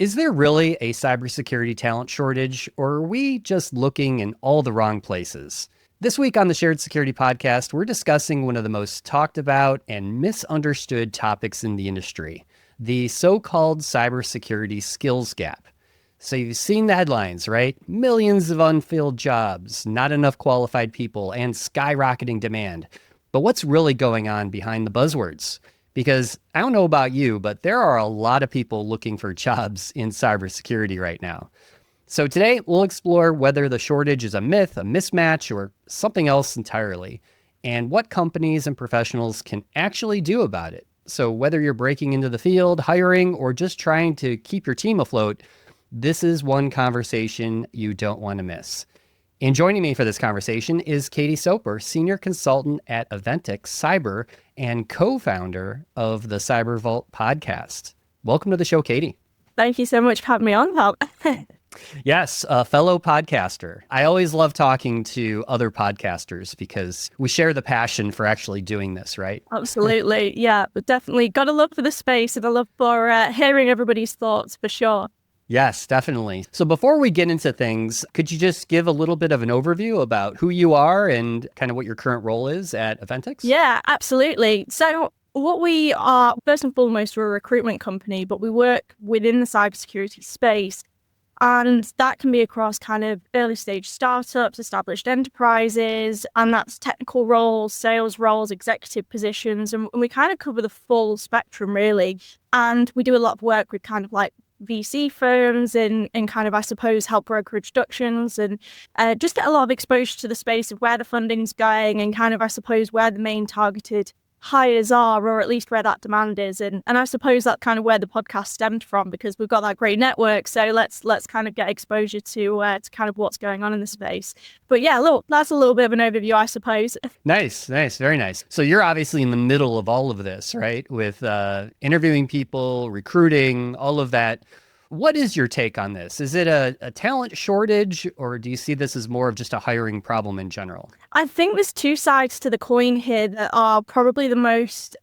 Is there really a cybersecurity talent shortage, or are we just looking in all the wrong places? This week on the Shared Security Podcast, we're discussing one of the most talked about and misunderstood topics in the industry, the so-called cybersecurity skills gap. So you've seen the headlines, right? Millions of unfilled jobs, not enough qualified people, and skyrocketing demand. But what's really going on behind the buzzwords? Because I don't know about you, but there are a lot of people looking for jobs in cybersecurity right now. So today we'll explore whether the shortage is a myth, a mismatch, or something else entirely, and what companies and professionals can actually do about it. So whether you're breaking into the field, hiring, or just trying to keep your team afloat, this is one conversation you don't want to miss. And joining me for this conversation is Katie Soper, Senior Consultant at Avetix Cyber and co-founder of the CyberVault Podcast. Welcome to the show, Katie. Thank you so much for having me on, Tom. Yes, a fellow podcaster. I always love talking to other podcasters because we share the passion for actually doing this, right? Absolutely. Yeah, but definitely got a love for the space and a love for hearing everybody's thoughts for sure. Yes, definitely. So before we get into things, could you just give a little bit of an overview about who you are and kind of what your current role is at Avetix? Yeah, absolutely. So what we are, first and foremost, we're a recruitment company, but we work within the cybersecurity space. And that can be across kind of early stage startups, established enterprises, and that's technical roles, sales roles, executive positions. And we kind of cover the full spectrum, really. And we do a lot of work with kind of like VC firms and kind of, I suppose, help broker introductions and just get a lot of exposure to the space of where the funding's going and kind of, I suppose, where the main targeted hires are, or at least where that demand is. And I suppose that's kind of where the podcast stemmed from, because we've got that great network. So let's kind of get exposure to kind of what's going on in the space. But yeah, look, that's a little bit of an overview, I suppose. Nice. Very nice. So you're obviously in the middle of all of this, right? With interviewing people, recruiting, all of that. What is your take on this? Is it a talent shortage, or do you see this as more of just a hiring problem in general? I think there's two sides to the coin here that are probably the most,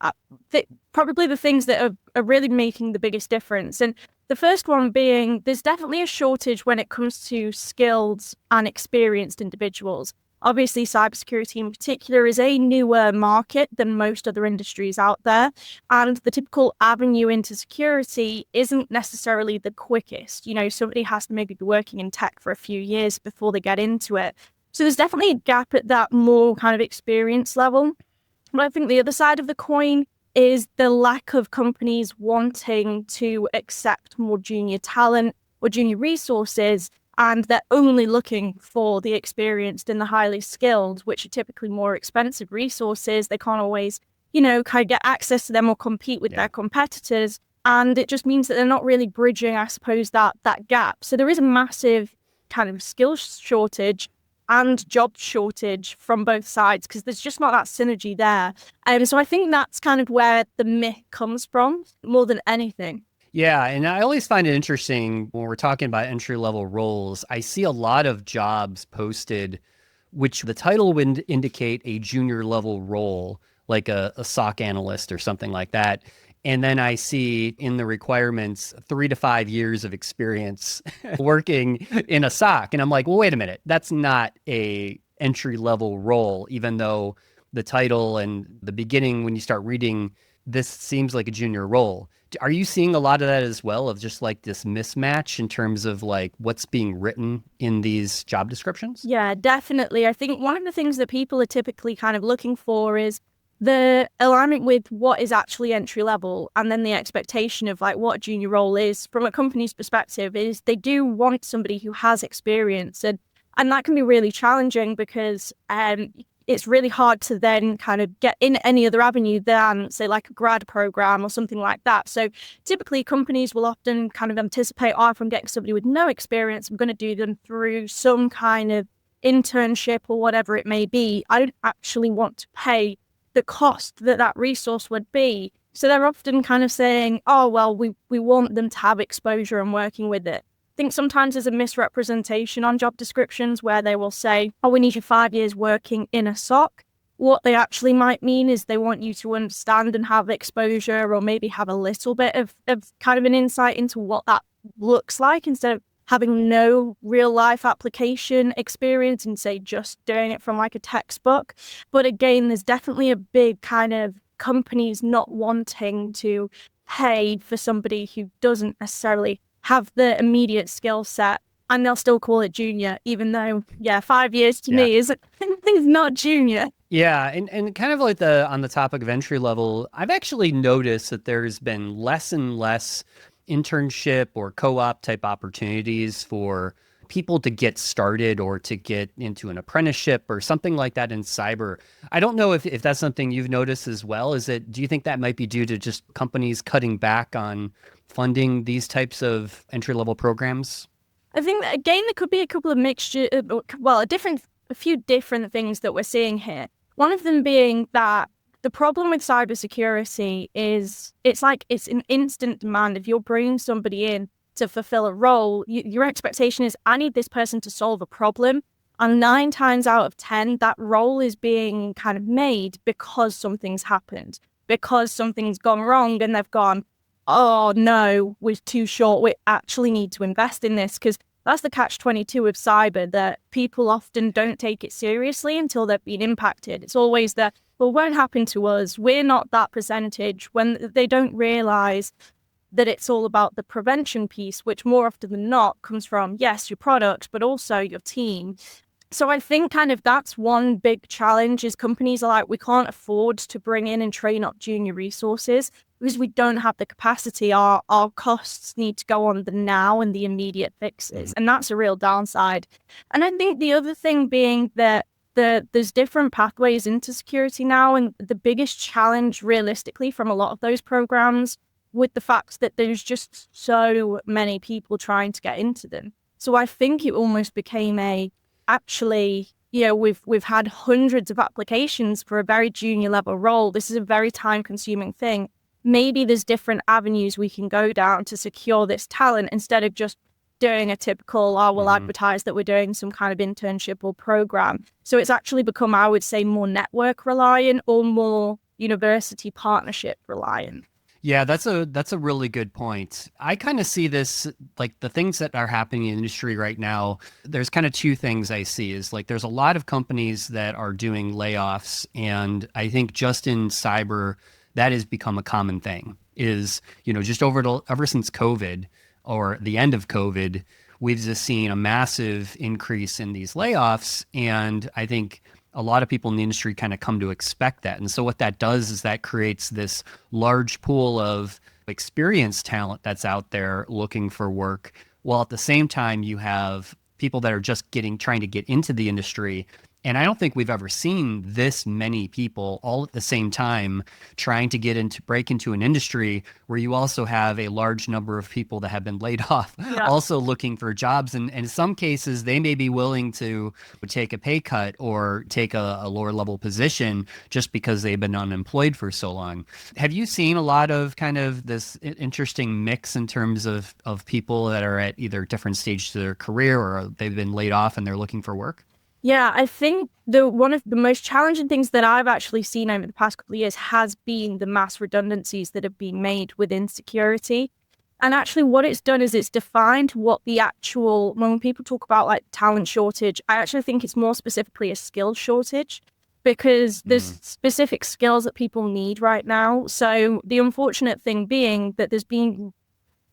probably the things that are really making the biggest difference. And the first one being, there's definitely a shortage when it comes to skilled and experienced individuals. Obviously, cybersecurity in particular is a newer market than most other industries out there. And the typical avenue into security isn't necessarily the quickest. You know, somebody has to maybe be working in tech for a few years before they get into it. So there's definitely a gap at that more kind of experience level. But I think the other side of the coin is the lack of companies wanting to accept more junior talent or junior resources. And they're only looking for the experienced and the highly skilled, which are typically more expensive resources. They can't always, kind of get access to them or compete with their competitors. And it just means that they're not really bridging, I suppose, that gap. So there is a massive kind of skills shortage and job shortage from both sides, because there's just not that synergy there. So I think that's kind of where the myth comes from more than anything. Yeah, and I always find it interesting when we're talking about entry-level roles. I see a lot of jobs posted, which the title would indicate a junior-level role, like a SOC analyst or something like that. And then I see in the requirements 3 to 5 years of experience working in a SOC. And I'm like, well, wait a minute, that's not a entry-level role, even though the title and the beginning, when you start reading, this seems like a junior role. Are you seeing a lot of that as well, of just like this mismatch in terms of like what's being written in these job descriptions? Yeah, definitely. I think one of the things that people are typically kind of looking for is the alignment with what is actually entry level, and then the expectation of like what a junior role is from a company's perspective is they do want somebody who has experience, and that can be really challenging because it's really hard to then kind of get in any other avenue than, say, like a grad program or something like that. So typically companies will often kind of anticipate, if I'm getting somebody with no experience, I'm going to do them through some kind of internship or whatever it may be. I don't actually want to pay the cost that resource would be. So they're often kind of saying, we want them to have exposure and working with it. I think sometimes there's a misrepresentation on job descriptions where they will say, we need you 5 years working in a SOC. What they actually might mean is they want you to understand and have exposure, or maybe have a little bit of kind of an insight into what that looks like, instead of having no real life application experience and say just doing it from like a textbook. But again, there's definitely a big kind of companies not wanting to pay for somebody who doesn't necessarily have the immediate skill set, and they'll still call it junior, even though 5 years to me is not junior. Yeah, and kind of like on the topic of entry level, I've actually noticed that there's been less and less internship or co-op type opportunities for people to get started or to get into an apprenticeship or something like that in cyber. I don't know if that's something you've noticed as well. Do you think that might be due to just companies cutting back on funding these types of entry level programs? I think that, again, there could be a couple of mixture, a few different things that we're seeing here. One of them being that the problem with cybersecurity is it's an instant demand. If you're bringing somebody in to fulfill a role, your expectation is, I need this person to solve a problem. And 9 times out of 10, that role is being kind of made because something's happened, because something's gone wrong, and they've gone, oh no, we're too short. We actually need to invest in this, because that's the catch-22 of cyber, that people often don't take it seriously until they've been impacted. It's always the, well, it won't happen to us. We're not that percentage, when they don't realize that it's all about the prevention piece, which more often than not comes from, yes, your product, but also your team. So I think kind of that's one big challenge, is companies are like, we can't afford to bring in and train up junior resources because we don't have the capacity. Our costs need to go on the now and the immediate fixes. And that's a real downside. And I think the other thing being that there's different pathways into security now. And the biggest challenge realistically from a lot of those programs, with the fact that there's just so many people trying to get into them. So I think it almost became we've had hundreds of applications for a very junior level role. This is a very time consuming thing. Maybe there's different avenues we can go down to secure this talent, instead of just doing a typical, we'll advertise that we're doing some kind of internship or program. So it's actually become, I would say, more network reliant or more university partnership reliant. Yeah, that's a really good point. I kind of see this, like the things that are happening in the industry right now. There's kind of two things I see is like there's a lot of companies that are doing layoffs. And I think just in cyber, that has become a common thing is, just ever since COVID or the end of COVID, we've just seen a massive increase in these layoffs. And I think a lot of people in the industry kind of come to expect that. And so what that does is that creates this large pool of experienced talent that's out there looking for work, while at the same time you have people that are just trying to get into the industry. And I don't think we've ever seen this many people all at the same time trying to break into an industry where you also have a large number of people that have been laid off, also looking for jobs. And in some cases, they may be willing to take a pay cut or take a lower level position just because they've been unemployed for so long. Have you seen a lot of kind of this interesting mix in terms of people that are at either different stages of their career or they've been laid off and they're looking for work? Yeah, I think one of the most challenging things that I've actually seen over the past couple of years has been the mass redundancies that have been made within security. And actually what it's done is it's defined what the actual, when people talk about like talent shortage, I actually think it's more specifically a skill shortage, because there's specific skills that people need right now. So the unfortunate thing being that there's been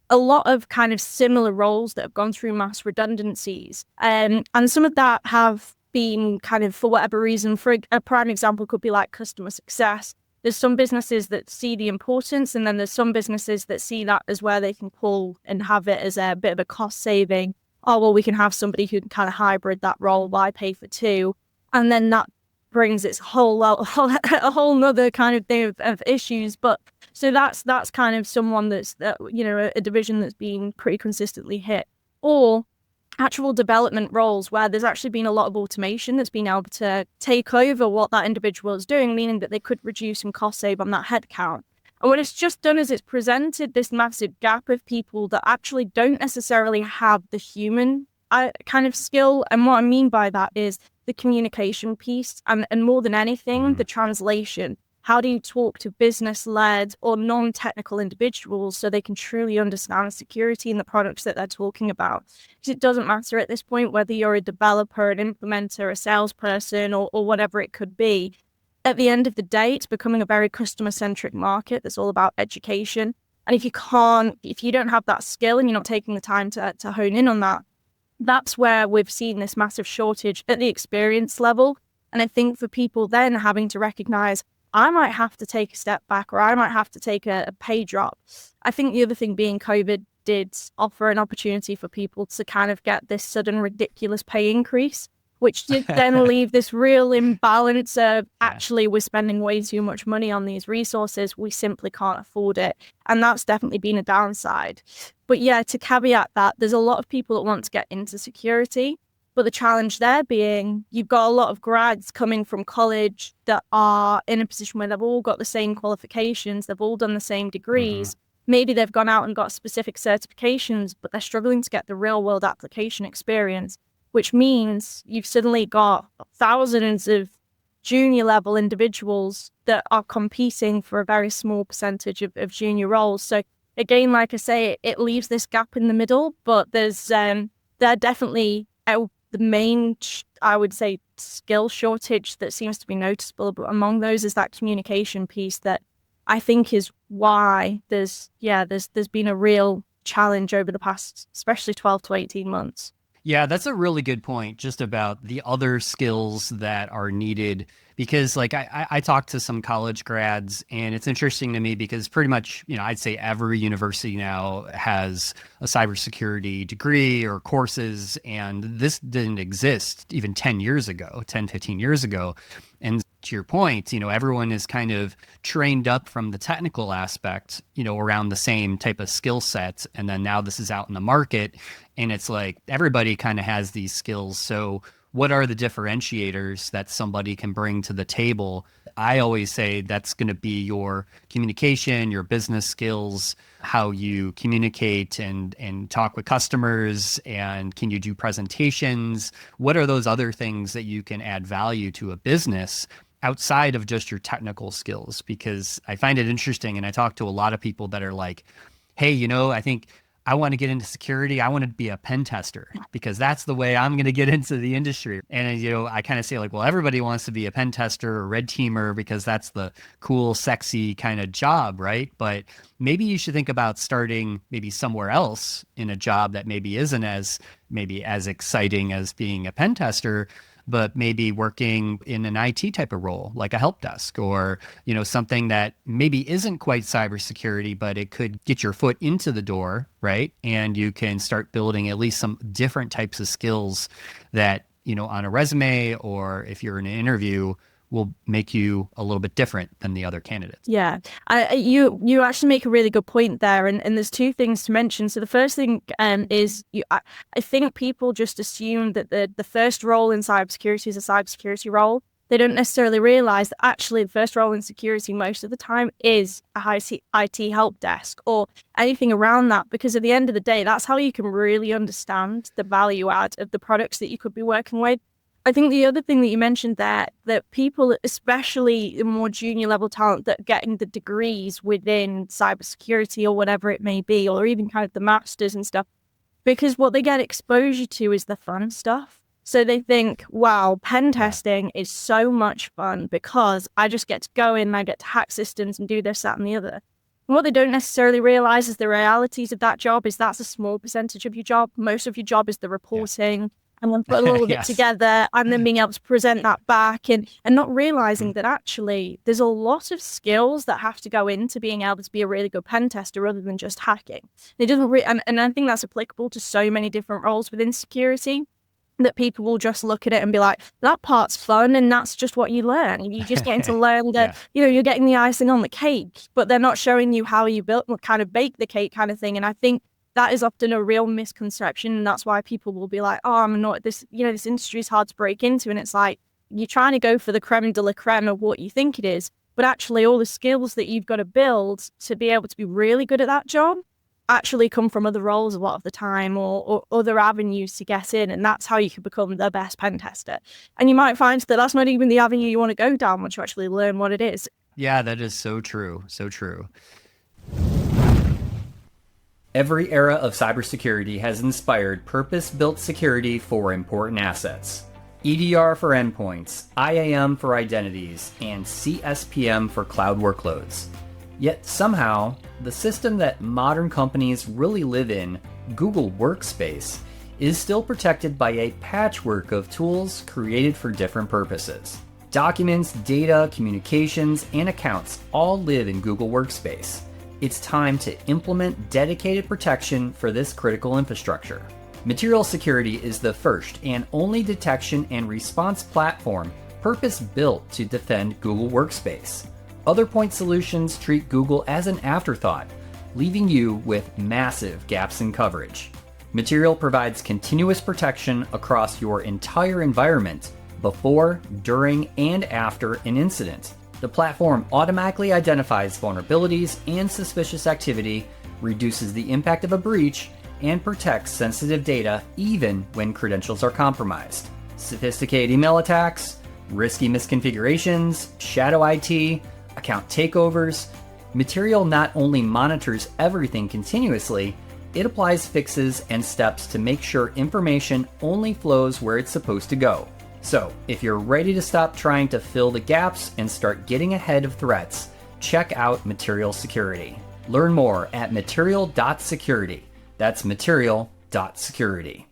a lot of kind of similar roles that have gone through mass redundancies. And some of that have been kind of, for whatever reason, for a prime example could be like customer success. There's some businesses that see the importance, and then there's some businesses that see that as where they can pull and have it as a bit of a cost saving. Oh, well, we can have somebody who can kind of hybrid that role. Why pay for two? And then that brings its a whole nother kind of thing of issues. But so that's kind of someone that's a division that's been pretty consistently hit. Or actual development roles where there's actually been a lot of automation that's been able to take over what that individual is doing, meaning that they could reduce and cost save on that headcount. And what it's just done is it's presented this massive gap of people that actually don't necessarily have the human kind of skill. And what I mean by that is the communication piece, and more than anything, the translation. How do you talk to business-led or non-technical individuals so they can truly understand security in the products that they're talking about? Because it doesn't matter at this point whether you're a developer, an implementer, a salesperson, or whatever it could be. At the end of the day, it's becoming a very customer-centric market that's all about education. And if you don't have that skill and you're not taking the time to hone in on that, that's where we've seen this massive shortage at the experience level. And I think for people then having to recognize, I might have to take a step back, or I might have to take a pay drop. I think the other thing being COVID did offer an opportunity for people to kind of get this sudden ridiculous pay increase, which did then leave this real imbalance of actually we're spending way too much money on these resources. We simply can't afford it. And that's definitely been a downside. But yeah, to caveat that, there's a lot of people that want to get into security. But the challenge there being, you've got a lot of grads coming from college that are in a position where they've all got the same qualifications, they've all done the same degrees. Maybe they've gone out and got specific certifications, but they're struggling to get the real world application experience, which means you've suddenly got thousands of junior level individuals that are competing for a very small percentage of junior roles. So again, like I say, it leaves this gap in the middle, but there's they're definitely the main, I would say, skill shortage that seems to be noticeable among those is that communication piece that I think is why there's been a real challenge over the past, especially 12 to 18 months. Yeah, that's a really good point just about the other skills that are needed, because like I talked to some college grads, and it's interesting to me because pretty much, I'd say every university now has a cybersecurity degree or courses, and this didn't exist even 10, 15 years ago. And to your point, everyone is kind of trained up from the technical aspect, around the same type of skill set. And then now this is out in the market, and it's like everybody kind of has these skills. So what are the differentiators that somebody can bring to the table? I always say that's going to be your communication, your business skills, how you communicate and talk with customers, and can you do presentations? What are those other things that you can add value to a business outside of just your technical skills? Because I find it interesting, and I talk to a lot of people that are like, hey, I think I want to get into security. I want to be a pen tester because that's the way I'm going to get into the industry. And, I kind of say like, well, everybody wants to be a pen tester or red teamer because that's the cool, sexy kind of job, right? But maybe you should think about starting maybe somewhere else in a job that maybe isn't as exciting as being a pen tester, but maybe working in an IT type of role, like a help desk, or, something that maybe isn't quite cybersecurity, but it could get your foot into the door, right? And you can start building at least some different types of skills that, on a resume, or if you're in an interview, will make you a little bit different than the other candidates. Yeah, you actually make a really good point there, and there's two things to mention. So the first thing is I think people just assume that the first role in cybersecurity is a cybersecurity role. They don't necessarily realize that actually the first role in security most of the time is a high IT help desk or anything around that, because at the end of the day, that's how you can really understand the value add of the products that you could be working with. I think the other thing that you mentioned there, that people, especially the more junior level talent that are getting the degrees within cybersecurity or whatever it may be, or even kind of the masters and stuff, because what they get exposure to is the fun stuff. So they think, wow, pen testing is so much fun because I just get to go in and I get to hack systems and do this, that, and the other. And what they don't necessarily realize is the realities of that job is that's a small percentage of your job. Most of your job is the reporting and then put all of it together and then being able to present that back and not realizing that actually there's a lot of skills that have to go into being able to be a really good pen tester rather than just hacking. It doesn't and I think that's applicable to so many different roles within security, that people will just look at it and be like, that part's fun and that's just what you learn. You just getting to learn that, you're getting the icing on the cake, but they're not showing you how you kind of bake the cake kind of thing. And I think that is often a real misconception. And that's why people will be like, oh, I'm not this, this industry is hard to break into. And it's like, you're trying to go for the creme de la creme of what you think it is. But actually all the skills that you've got to build to be able to be really good at that job actually come from other roles a lot of the time or other avenues to get in. And that's how you can become the best pen tester. And you might find that that's not even the avenue you want to go down once you actually learn what it is. Yeah, that is so true. So true. Every era of cybersecurity has inspired purpose-built security for important assets. EDR for endpoints, IAM for identities, and CSPM for cloud workloads. Yet somehow, the system that modern companies really live in, Google Workspace, is still protected by a patchwork of tools created for different purposes. Documents, data, communications, and accounts all live in Google Workspace. It's time to implement dedicated protection for this critical infrastructure. Material Security is the first and only detection and response platform purpose-built to defend Google Workspace. Other point solutions treat Google as an afterthought, leaving you with massive gaps in coverage. Material provides continuous protection across your entire environment before, during, and after an incident. The platform automatically identifies vulnerabilities and suspicious activity, reduces the impact of a breach, and protects sensitive data even when credentials are compromised. Sophisticated email attacks, risky misconfigurations, shadow IT, account takeovers. Material not only monitors everything continuously, it applies fixes and steps to make sure information only flows where it's supposed to go. So, if you're ready to stop trying to fill the gaps and start getting ahead of threats, check out Material Security. Learn more at material.security. That's material.security.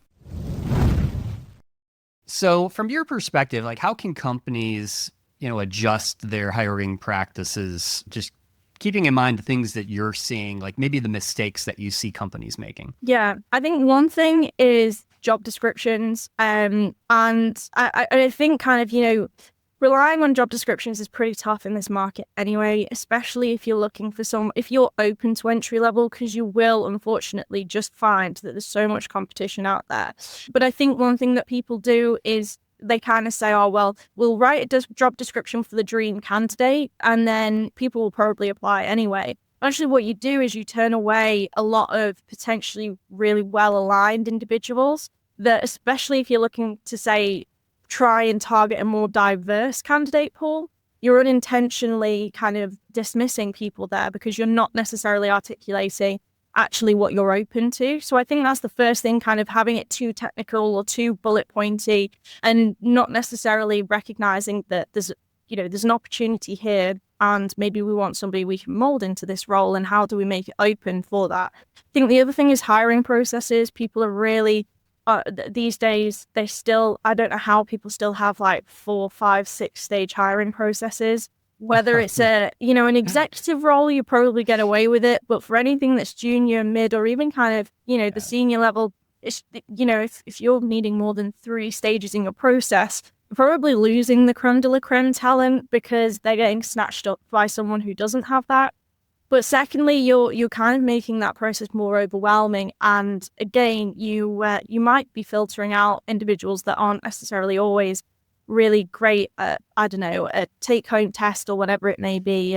So, from your perspective, like how can companies, adjust their hiring practices, just keeping in mind the things that you're seeing, like maybe the mistakes that you see companies making? Yeah, I think one thing is job descriptions. And I think kind of, relying on job descriptions is pretty tough in this market anyway, especially if you're looking for if you're open to entry level, because you will unfortunately just find that there's so much competition out there. But I think one thing that people do is they kind of say, oh, well, we'll write a job description for the dream candidate, and then people will probably apply anyway. Actually, what you do is you turn away a lot of potentially really well-aligned individuals that, especially if you're looking to, say, try and target a more diverse candidate pool, you're unintentionally kind of dismissing people there because you're not necessarily articulating actually what you're open to. So I think that's the first thing, kind of having it too technical or too bullet pointy and not necessarily recognizing that there's an opportunity here and maybe we want somebody we can mold into this role, and how do we make it open for that? I think the other thing is hiring processes. People are really, these days, I don't know how people still have like 4, 5, 6 stage hiring processes. Whether it's an executive role, you probably get away with it. But for anything that's junior, mid, or even kind of, the senior level, it's, if you're needing more than 3 stages in your process, you're probably losing the creme de la creme talent because they're getting snatched up by someone who doesn't have that. But secondly, you're kind of making that process more overwhelming. And again, you might be filtering out individuals that aren't necessarily always really great at, a take-home test or whatever it may be.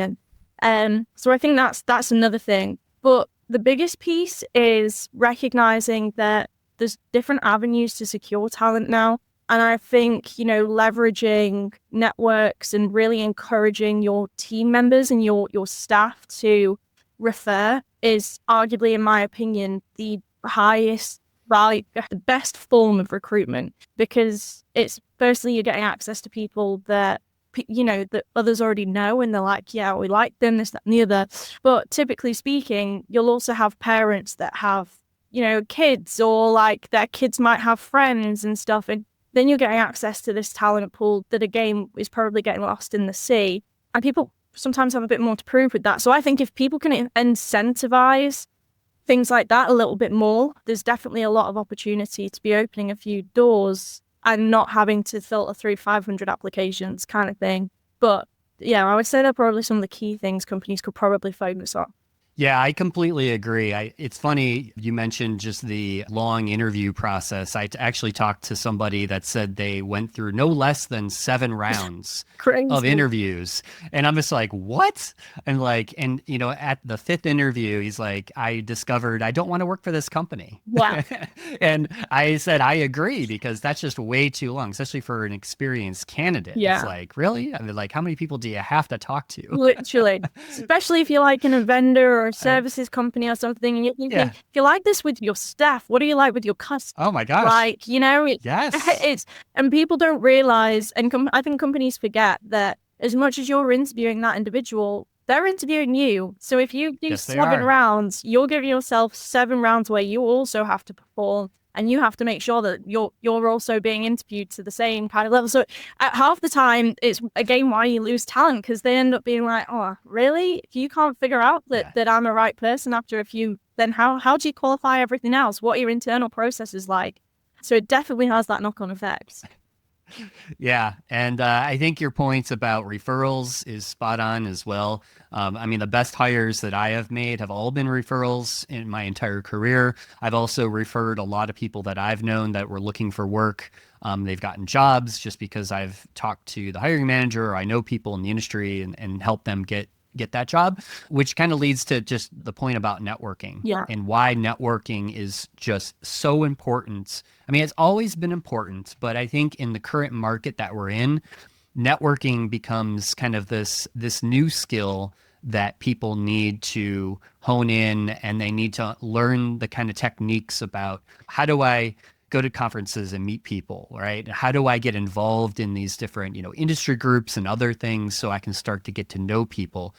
And so I think that's another thing. But the biggest piece is recognizing that there's different avenues to secure talent now. And I think, leveraging networks and really encouraging your team members and your staff to refer is arguably, in my opinion, the highest value, the best form of recruitment, because it's firstly, you're getting access to people that, that others already know, and they're like, yeah, we like them, this, that, and the other. But typically speaking, you'll also have parents that have, kids, or like their kids might have friends and stuff. And then you're getting access to this talent pool that, again, is probably getting lost in the sea. And people sometimes have a bit more to prove with that. So I think if people can incentivize things like that a little bit more, there's definitely a lot of opportunity to be opening a few doors and not having to filter through 500 applications kind of thing. But yeah, I would say they're probably some of the key things companies could probably focus on. Yeah, I completely agree. It's funny you mentioned just the long interview process. Actually talked to somebody that said they went through no less than 7 rounds of Crazy. interviews. And I'm just like, what? And at the fifth interview, he's like, I discovered I don't want to work for this company. Wow. And I said, I agree, because that's just way too long, especially for an experienced candidate. It's Yeah. like, really? I mean, like, how many people do you have to talk to? Literally, especially if you're like in a vendor or a I- services company or something, and you're thinking, yeah. if you like this with your staff, what do you like with your customers? Oh my gosh. Like, you know, Yes. it's, and people don't realize, and I think companies forget that as much as you're interviewing that individual, they're interviewing you. So if you do Yes, they 7 rounds, you're giving yourself 7 rounds where you also have to perform. And you have to make sure that you're also being interviewed to the same kind of level. So at half the time, it's again why you lose talent, because they end up being like, oh, really? If you can't figure out Yeah. that I'm a right person after a few, then how do you qualify everything else? What are your internal processes like? So it definitely has that knock-on effect. Yeah. And I think your points about referrals is spot on as well. I mean, the best hires that I have made have all been referrals in my entire career. I've also referred a lot of people that I've known that were looking for work. They've gotten jobs just because I've talked to the hiring manager, or I know people in the industry, and helped them get that job, which kind of leads to just the point about networking. Yeah. And why networking is just so important. I mean, it's always been important, but I think in the current market that we're in, networking becomes kind of this new skill that people need to hone in, and they need to learn the kind of techniques about how do I go to conferences and meet people, right? How do I get involved in these different, industry groups and other things so I can start to get to know people?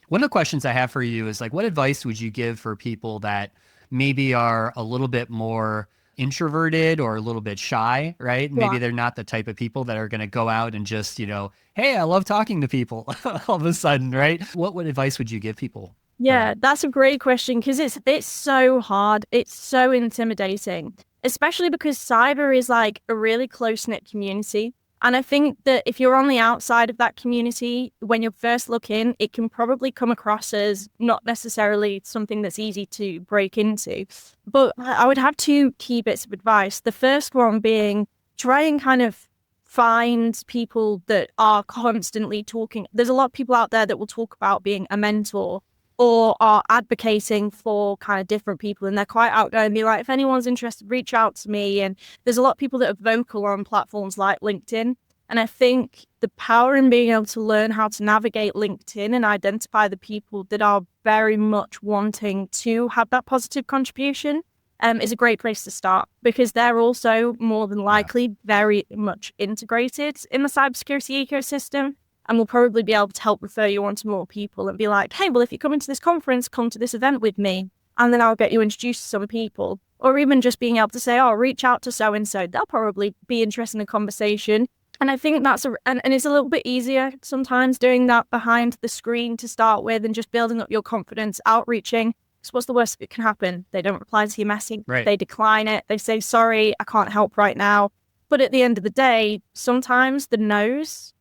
One of the questions I have for you is like, what advice would you give for people that maybe are a little bit more introverted or a little bit shy, right? Maybe Yeah. they're not the type of people that are going to go out and just, hey, I love talking to people all of a sudden, right? What advice would you give people? Yeah, that's a great question, because it's so hard. It's so intimidating, especially because cyber is like a really close-knit community. And I think that if you're on the outside of that community, when you're first looking, it can probably come across as not necessarily something that's easy to break into. But I would have two key bits of advice. The first one being, try and kind of find people that are constantly talking. There's a lot of people out there that will talk about being a mentor or are advocating for kind of different people, and they're quite out there and be like, if anyone's interested, reach out to me. And there's a lot of people that are vocal on platforms like LinkedIn. And I think the power in being able to learn how to navigate LinkedIn and identify the people that are very much wanting to have that positive contribution is a great place to start, because they're also more than likely very much integrated in the cybersecurity ecosystem, and will probably be able to help refer you on to more people and be like, hey, well, if you're coming to this conference, come to this event with me, and then I'll get you introduced to some people. Or even just being able to say, oh, reach out to so-and-so. They'll probably be interested in a conversation. And I think that's and it's a little bit easier sometimes doing that behind the screen to start with, and just building up your confidence, outreaching. So what's the worst that can happen? They don't reply to your message. Right. They decline it. They say, sorry, I can't help right now. But at the end of the day, sometimes the no's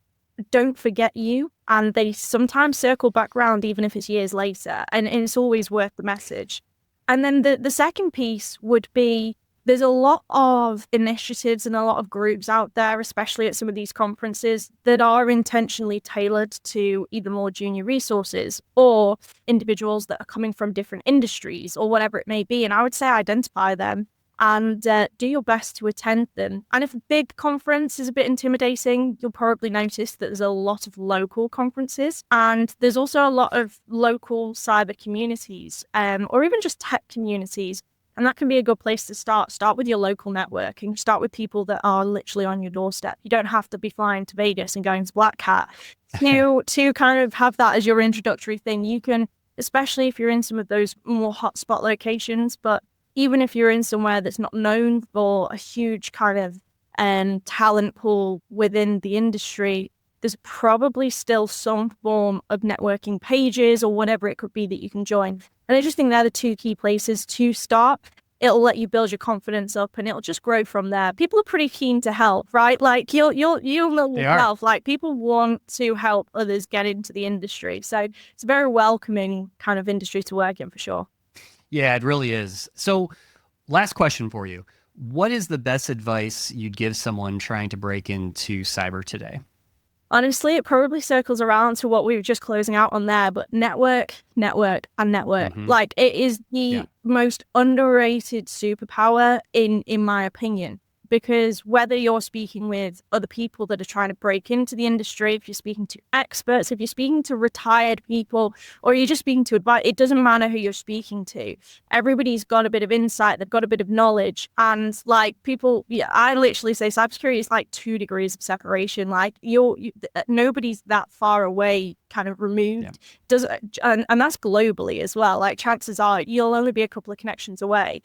don't forget you, and they sometimes circle back round even if it's years later, and it's always worth the message. And then the second piece would be, there's a lot of initiatives and a lot of groups out there, especially at some of these conferences, that are intentionally tailored to either more junior resources or individuals that are coming from different industries or whatever it may be. And I would say identify them and do your best to attend them. And if a big conference is a bit intimidating, you'll probably notice that there's a lot of local conferences, and there's also a lot of local cyber communities, or even just tech communities. And that can be a good place to start. Start with your local networking. Start with people that are literally on your doorstep. You don't have to be flying to Vegas and going to Black Hat to kind of have that as your introductory thing. You can, especially if you're in some of those more hotspot locations, but even if you're in somewhere that's not known for a huge kind of talent pool within the industry, there's probably still some form of networking pages or whatever it could be that you can join. And I just think they're the two key places to start. it'll let you build your confidence up and it'll just grow from there. People are pretty keen to help, right? Like you'll know yourself, like people want to help others get into the industry. So it's a very welcoming kind of industry to work in for sure. Yeah, it really is. So last question for you. What is the best advice you'd give someone trying to break into cyber today? Honestly, it probably circles around to what we were just closing out on there, but network, and network. Mm-hmm. Like it is the most underrated superpower in my opinion, because whether you're speaking with other people that are trying to break into the industry, if you're speaking to experts, if you're speaking to retired people, or you're just speaking to advice, it doesn't matter who you're speaking to. Everybody's got a bit of insight, they've got a bit of knowledge. And like people, I literally say cybersecurity is like 2 degrees of separation. Like nobody's that far away, kind of removed. And that's globally as well. Like chances are you'll only be a couple of connections away.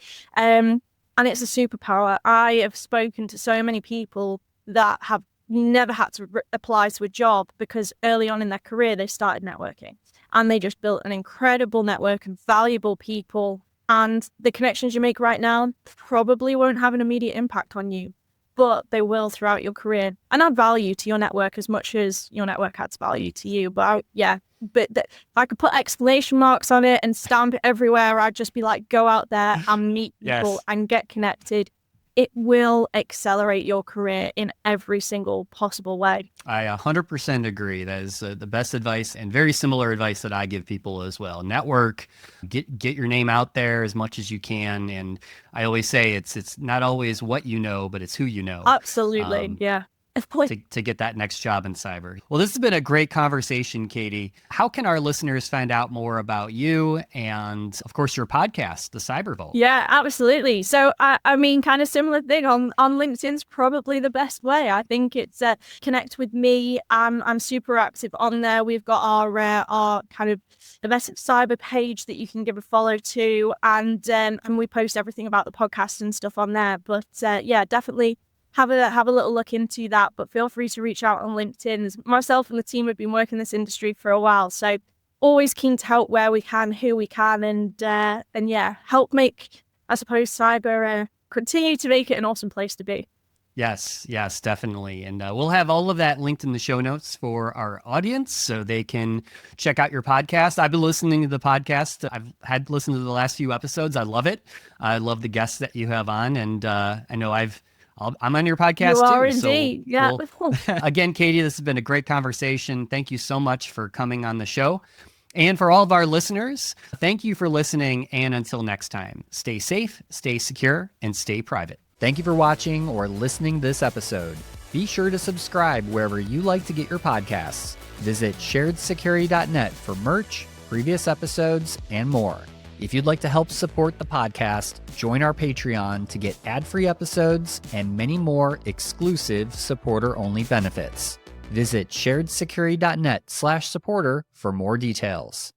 And it's a superpower. I have spoken to so many people that have never had to apply to a job because early on in their career, they started networking and they just built an incredible network of valuable people. And the connections you make right now probably won't have an immediate impact on you, but they will throughout your career and add value to your network as much as your network adds value to you. But if I could put exclamation marks on it and stamp it everywhere, I'd just be like, go out there and meet people and get connected. It will accelerate your career in every single possible way. I 100% agree. That is the best advice and very similar advice that I give people as well. Network, get your name out there as much as you can. And I always say it's not always what you know, but it's who you know. Absolutely. Yeah. To get that next job in cyber. Well, this has been a great conversation, Katie. How can our listeners find out more about you and, of course, your podcast, the CyberVault? Yeah, absolutely. So, I mean, kind of similar thing on LinkedIn's probably the best way. I think it's connect with me. I'm super active on there. We've got our kind of Avetix Cyber page that you can give a follow to, and we post everything about the podcast and stuff on there. But definitely have a little look into that, but feel free to reach out on LinkedIn. Myself and the team have been working in this industry for a while, so always keen to help where we can, who we can, and help make, I suppose, cyber continue to make it an awesome place to be. Yes, definitely. And we'll have all of that linked in the show notes for our audience so they can check out your podcast. I've been listening to the podcast. I've had listened to the last few episodes. I love it. I love the guests that you have on, and I know I'm on your podcast too. You are indeed. So yeah. Again, Katie, this has been a great conversation. Thank you so much for coming on the show. And for all of our listeners, thank you for listening. And until next time, stay safe, stay secure, and stay private. Thank you for watching or listening to this episode. Be sure to subscribe wherever you like to get your podcasts. Visit sharedsecurity.net for merch, previous episodes, and more. If you'd like to help support the podcast, join our Patreon to get ad-free episodes and many more exclusive supporter-only benefits. Visit sharedsecurity.net/supporter for more details.